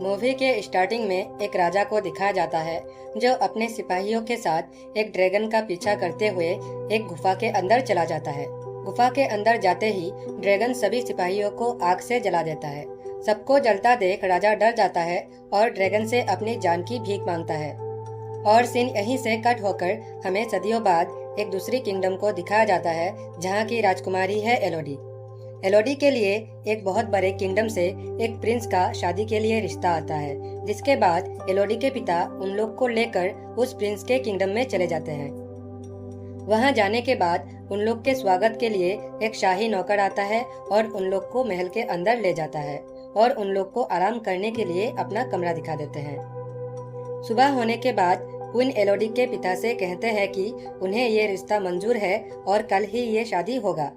Movie के starting में एक राजा को दिखाया जाता है जो अपने सिपाहियों के साथ एक ड्रैगन का पीछा करते हुए एक गुफा के अंदर चला जाता है। गुफा के अंदर जाते ही ड्रैगन सभी सिपाहियों को आग से जला देता है। सबको जलता देख राजा डर जाता है और ड्रैगन से अपनी जान की भीख मांगता है। और सीन यहीं से कट होकर हमें सदियों बाद एक दूसरी किंगडम को दिखाया जाता है जहाँ की राजकुमारी है एलोडी। एलोडी के लिए एक बहुत बड़े किंगडम से एक प्रिंस का शादी के लिए रिश्ता आता है, जिसके बाद एलोडी के पिता उन लोग को लेकर उस प्रिंस के किंगडम में चले जाते हैं। वहां जाने के बाद उन लोग के स्वागत के लिए एक शाही नौकर आता है और उन लोग को महल के अंदर ले जाता है और उन लोग को आराम करने के लिए अपना कमरा दिखा देते हैं। सुबह होने के बाद क्वीन एलोडी के पिता से कहते हैं कि उन्हें ये रिश्ता मंजूर है और कल ही ये शादी होगा।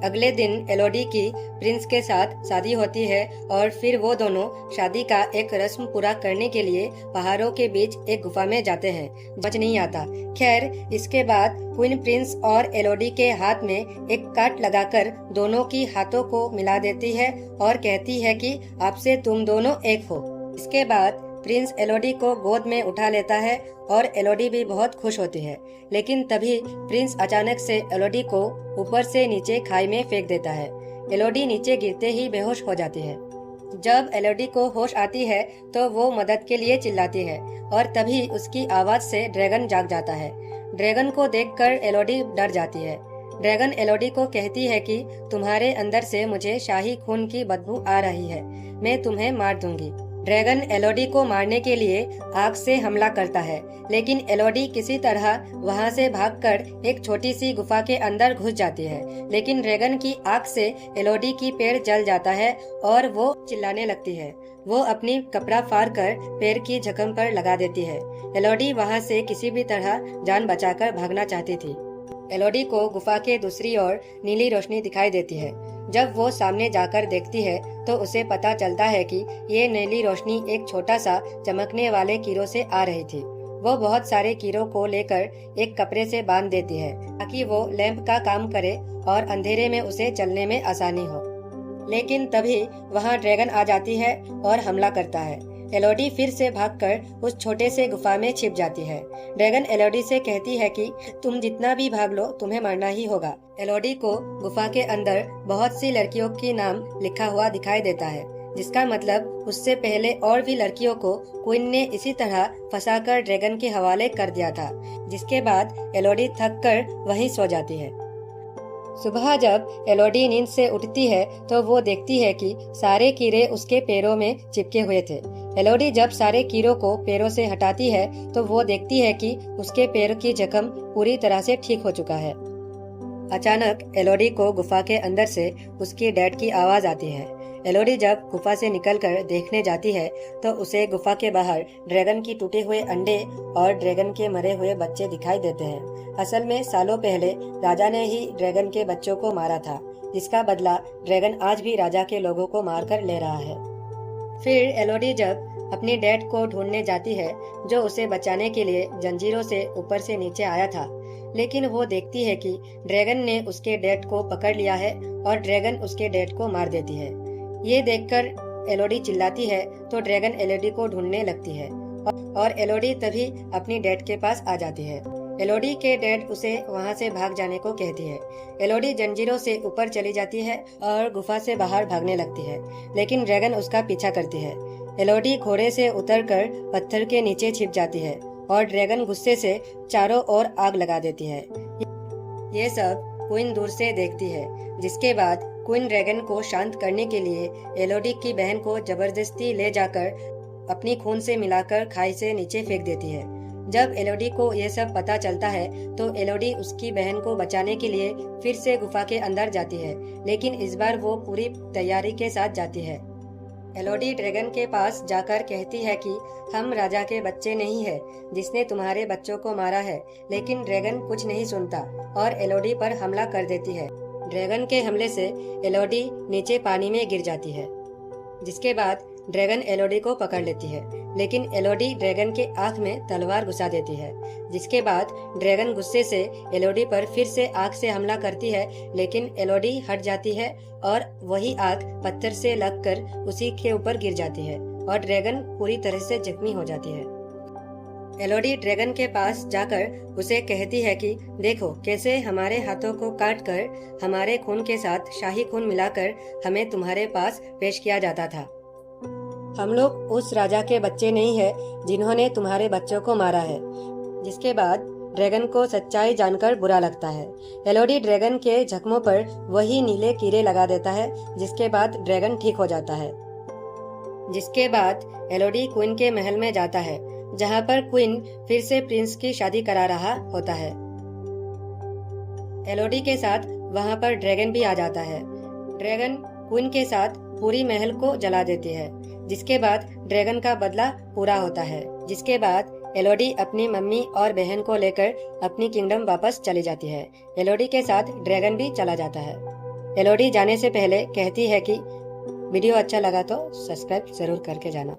अगले दिन एलोडी की प्रिंस के साथ शादी होती है और फिर वो दोनों शादी का एक रस्म पूरा करने के लिए पहाड़ों के बीच एक गुफा में जाते हैं। समझ नहीं आता। खैर, इसके बाद क्वीन प्रिंस और एलोडी के हाथ में एक काट लगाकर दोनों की हाथों को मिला देती है और कहती है कि अब से तुम दोनों एक हो। इसके बाद प्रिंस एलोडी को गोद में उठा लेता है और एलोडी भी बहुत खुश होती है। लेकिन तभी प्रिंस अचानक से एलोडी को ऊपर से नीचे खाई में फेंक देता है। एलोडी नीचे गिरते ही बेहोश हो जाती है। जब एलोडी को होश आती है तो वो मदद के लिए चिल्लाती है और तभी उसकी आवाज से ड्रैगन जाग जाता है। ड्रैगन को देखकर एलोडी डर जाती है। ड्रैगन एलोडी को कहती है कि तुम्हारे अंदर से मुझे शाही खून की बदबू आ रही है, मैं तुम्हें मार दूंगी। ड्रैगन एलोडी को मारने के लिए आग से हमला करता है, लेकिन एलोडी किसी तरह वहां से भागकर एक छोटी सी गुफा के अंदर घुस जाती है। लेकिन ड्रैगन की आग से एलोडी की पैर जल जाता है और वो चिल्लाने लगती है। वो अपनी कपड़ा फाड़ कर पैर की जख्म पर लगा देती है। एलोडी वहां से किसी भी तरह जान बचाकर भागना चाहती थी। एलोडी को गुफा के दूसरी ओर नीली रोशनी दिखाई देती है। जब वो सामने जाकर देखती है तो उसे पता चलता है कि ये नीली रोशनी एक छोटा सा चमकने वाले कीड़ों से आ रही थी। वो बहुत सारे कीड़ों को लेकर एक कपड़े से बांध देती है ताकि वो लैंप का काम करे और अंधेरे में उसे चलने में आसानी हो। लेकिन तभी वहाँ ड्रैगन आ जाती है और हमला करता है। एलोडी फिर से भागकर उस छोटे से गुफा में छिप जाती है। ड्रैगन एलोडी से कहती है कि तुम जितना भी भाग लो तुम्हें मरना ही होगा। एलोडी को गुफा के अंदर बहुत सी लड़कियों की नाम लिखा हुआ दिखाई देता है, जिसका मतलब उससे पहले और भी लड़कियों को क्वीन ने इसी तरह फंसाकर ड्रैगन के हवाले कर दिया था। जिसके बाद एलोडी थक कर वहीं सो जाती है। सुबह जब एलोडी नींद से उठती है तो वो देखती है कि सारे कीड़े उसके पैरों में चिपके हुए थे। एलोडी जब सारे कीड़ों को पैरों से हटाती है तो वो देखती है कि उसके पैर की जख्म पूरी तरह से ठीक हो चुका है। अचानक एलोडी को गुफा के अंदर से उसकी डैड की आवाज आती है। एलोडी जब गुफा से निकलकर देखने जाती है तो उसे गुफा के बाहर ड्रैगन की टूटे हुए अंडे और ड्रैगन के मरे हुए बच्चे दिखाई देते हैं। असल में सालों पहले राजा ने ही ड्रैगन के बच्चों को मारा था, जिसका बदला ड्रैगन आज भी राजा के लोगों को मारकर ले रहा है। फिर एलोडी जब अपनी डैड को ढूंढने जाती है जो उसे बचाने के लिए जंजीरों से ऊपर से नीचे आया था, लेकिन वो देखती है कि ड्रैगन ने उसके डैड को पकड़ लिया है और ड्रैगन उसके डैड को मार देती है। ये देखकर एलोडी चिल्लाती है तो ड्रैगन एलोडी को ढूंढने लगती है और एलोडी तभी अपनी डैड के पास आ जाती है। एलोडी के डैड उसे वहाँ से भाग जाने को कहती है। एलोडी जंजीरों से ऊपर चली जाती है और गुफा से बाहर भागने लगती है, लेकिन ड्रैगन उसका पीछा करती है। एलोडी घोड़े से उतरकर पत्थर के नीचे छिप जाती है और ड्रैगन गुस्से से चारों ओर आग लगा देती है। ये सब क्वीन दूर से देखती है, जिसके बाद क्वीन ड्रैगन को शांत करने के लिए एलोडी की बहन को जबरदस्ती ले जाकर अपनी खून से मिलाकर खाई से नीचे फेंक देती है। जब एलोडी को यह सब पता चलता है तो एलोडी उसकी बहन को बचाने के लिए फिर से गुफा के अंदर जाती है, लेकिन इस बार वो पूरी तैयारी के साथ जाती है। एलोडी ड्रैगन के पास जाकर कहती है कि हम राजा के बच्चे नहीं है जिसने तुम्हारे बच्चों को मारा है, लेकिन ड्रैगन कुछ नहीं सुनता और एलोडी पर हमला कर देती है। ड्रैगन के हमले से एलोडी नीचे पानी में गिर जाती है, जिसके बाद ड्रैगन एलोडी को पकड़ लेती है, लेकिन एलोडी ड्रैगन के आँख में तलवार घुसा देती है। जिसके बाद ड्रैगन गुस्से से एलोडी पर फिर से आग से हमला करती है, लेकिन एलोडी हट जाती है और वही आग पत्थर से लगकर उसी के ऊपर गिर जाती है और ड्रैगन पूरी तरह से जख्मी हो जाती है। एलोडी ड्रैगन के पास जाकर उसे कहती है कि देखो कैसे हमारे हाथों को काट कर हमारे खून के साथ शाही खून मिलाकर हमें तुम्हारे पास पेश किया जाता था। हम लोग उस राजा के बच्चे नहीं है जिन्होंने तुम्हारे बच्चों को मारा है। जिसके बाद ड्रैगन को सच्चाई जानकर बुरा लगता है। एलोडी ड्रैगन के जख्मों पर वही नीले कीड़े लगा देता है, जिसके बाद ड्रैगन ठीक हो जाता है। जिसके बाद एलोडी क्वीन के महल में जाता है, जहाँ पर क्वीन फिर से प्रिंस की शादी करा रहा होता है। एलोडी के साथ वहाँ पर ड्रैगन भी आ जाता है। ड्रैगन क्वीन के साथ पूरी महल को जला देती है, जिसके बाद ड्रैगन का बदला पूरा होता है। जिसके बाद एलोडी अपनी मम्मी और बहन को लेकर अपनी किंगडम वापस चली जाती है। एलोडी के साथ ड्रैगन भी चला जाता है। एलोडी जाने से पहले कहती है कि वीडियो अच्छा लगा तो सब्सक्राइब जरूर करके जाना।